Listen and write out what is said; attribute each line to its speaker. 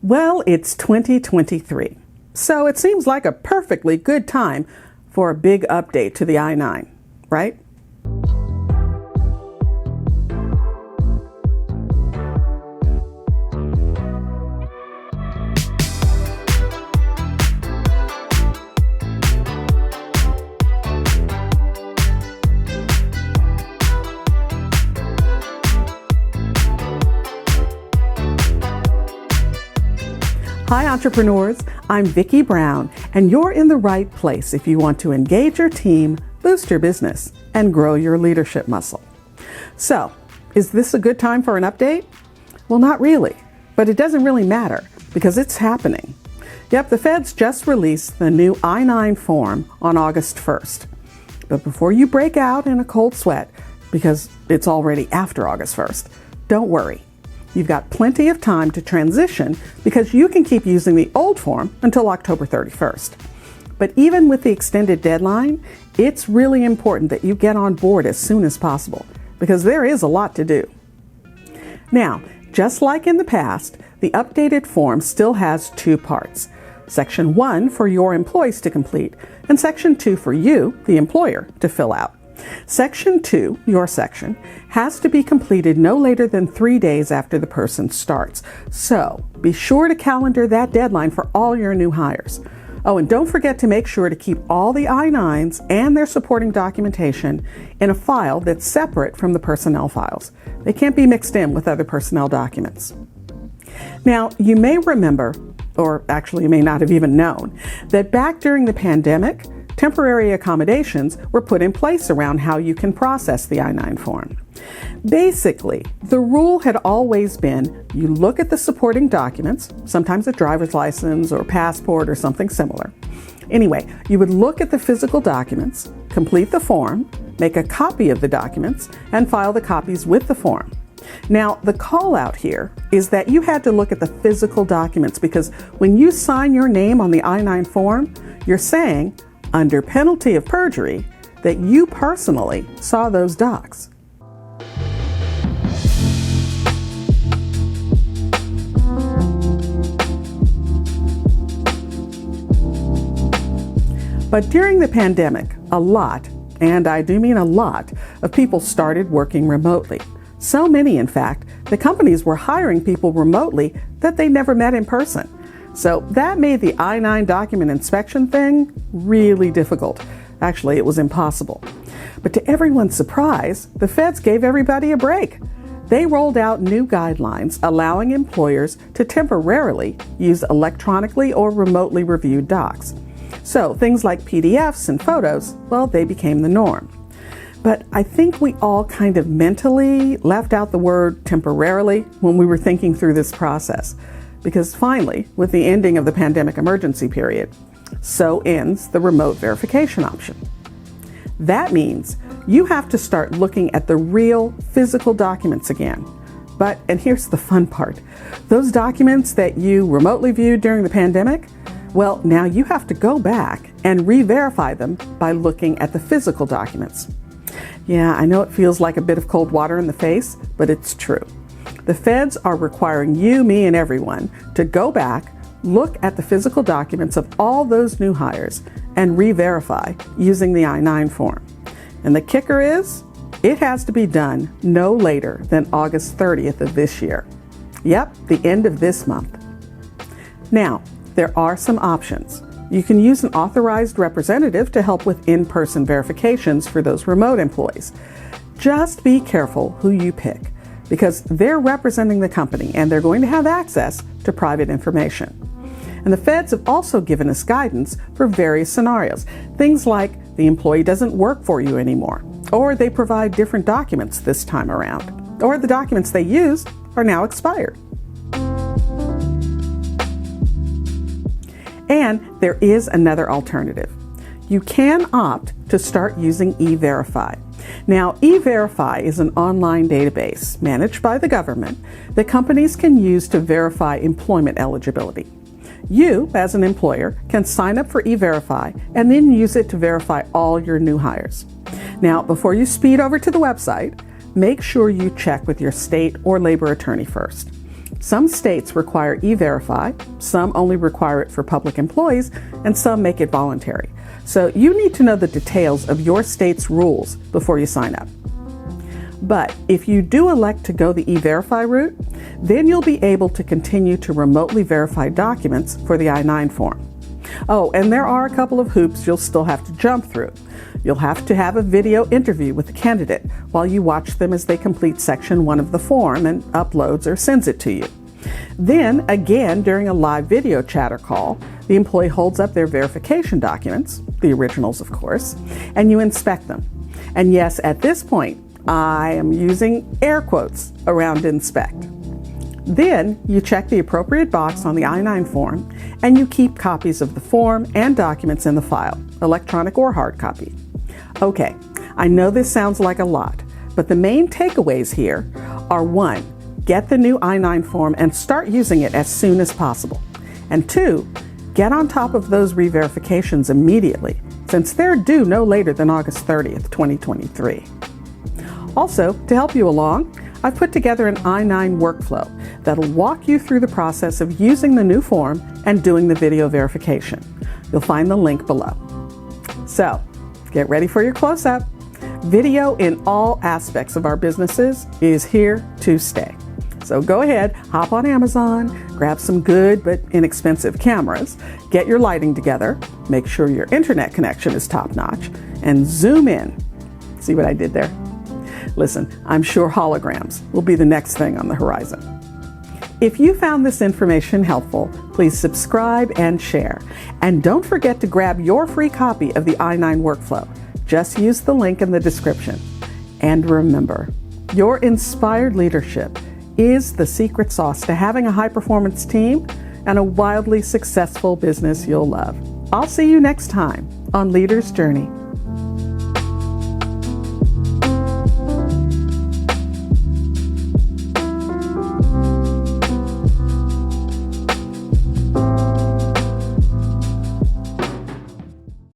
Speaker 1: Well, it's 2023, so it seems like a perfectly good time for a big update to the I-9, right? Hi entrepreneurs, I'm Vicky Brown, and you're in the right place if you want to engage your team, boost your business, and grow your leadership muscle. So, is this a good time for an update? Well, not really, but it doesn't really matter because it's happening. Yep, the feds just released the new I-9 form on August 1st. But before you break out in a cold sweat, because it's already after August 1st, don't worry. You've got plenty of time to transition because you can keep using the old form until October 31st. But even with the extended deadline, it's really important that you get on board as soon as possible because there is a lot to do. Now, just like in the past, the updated form still has two parts. Section 1 for your employees to complete and Section 2 for you, the employer, to fill out. Section 2, your section, has to be completed no later than 3 days after the person starts. So be sure to calendar that deadline for all your new hires. Oh, and don't forget to make sure to keep all the I-9s and their supporting documentation in a file that's separate from the personnel files. They can't be mixed in with other personnel documents. Now, you may remember, or actually you may not have even known, that back during the pandemic, temporary accommodations were put in place around how you can process the I-9 form. Basically, the rule had always been you look at the supporting documents, sometimes a driver's license or passport or something similar. Anyway, you would look at the physical documents, complete the form, make a copy of the documents, and file the copies with the form. Now, the call out here is that you had to look at the physical documents because when you sign your name on the I-9 form, you're saying, under penalty of perjury, that you personally saw those docs. But during the pandemic, a lot, and I do mean a lot, of people started working remotely. So many, in fact, that companies were hiring people remotely that they never met in person. So that made the I-9 document inspection thing really difficult. Actually, it was impossible. But to everyone's surprise, the feds gave everybody a break. They rolled out new guidelines allowing employers to temporarily use electronically or remotely reviewed docs. So things like PDFs and photos, well, they became the norm. But I think we all kind of mentally left out the word temporarily when we were thinking through this process. Because finally, with the ending of the pandemic emergency period, so ends the remote verification option. That means you have to start looking at the real physical documents again. But, and here's the fun part, those documents that you remotely viewed during the pandemic, well, now you have to go back and re-verify them by looking at the physical documents. Yeah, I know it feels like a bit of cold water in the face, but it's true. The feds are requiring you, me, and everyone to go back, look at the physical documents of all those new hires, and re-verify using the I-9 form. And the kicker is, it has to be done no later than August 30th of this year. Yep, the end of this month. Now, there are some options. You can use an authorized representative to help with in-person verifications for those remote employees. Just be careful who you pick, because they're representing the company and they're going to have access to private information. And the feds have also given us guidance for various scenarios. Things like the employee doesn't work for you anymore, or they provide different documents this time around, or the documents they used are now expired. And there is another alternative. You can opt to start using E-Verify. Now, E-Verify is an online database managed by the government that companies can use to verify employment eligibility. You, as an employer, can sign up for E-Verify and then use it to verify all your new hires. Now, before you speed over to the website, make sure you check with your state or labor attorney first. Some states require e-verify, some only require it for public employees, and some make it voluntary. So you need to know the details of your state's rules before you sign up. But if you do elect to go the e-verify route, then you'll be able to continue to remotely verify documents for the I-9 form. Oh, and there are a couple of hoops you'll still have to jump through. You'll have to have a video interview with the candidate while you watch them as they complete section 1 of the form and uploads or sends it to you. Then, again, during a live video chat or call, the employee holds up their verification documents, the originals of course, and you inspect them. And yes, at this point, I am using air quotes around inspect. Then you check the appropriate box on the I-9 form and you keep copies of the form and documents in the file, electronic or hard copy. Okay, I know this sounds like a lot, but the main takeaways here are 1, get the new I-9 form and start using it as soon as possible. And 2, get on top of those re-verifications immediately, since they're due no later than August 30th, 2023. Also, to help you along, I've put together an I-9 workflow that'll walk you through the process of using the new form and doing the video verification. You'll find the link below. So, get ready for your close-up. Video in all aspects of our businesses is here to stay. So go ahead, hop on Amazon, grab some good but inexpensive cameras, get your lighting together, make sure your internet connection is top-notch, and zoom in. See what I did there? Listen, I'm sure holograms will be the next thing on the horizon. If you found this information helpful, please subscribe and share. And don't forget to grab your free copy of the I-9 workflow. Just use the link in the description. And remember, your inspired leadership is the secret sauce to having a high-performance team and a wildly successful business you'll love. I'll see you next time on Leader's Journey.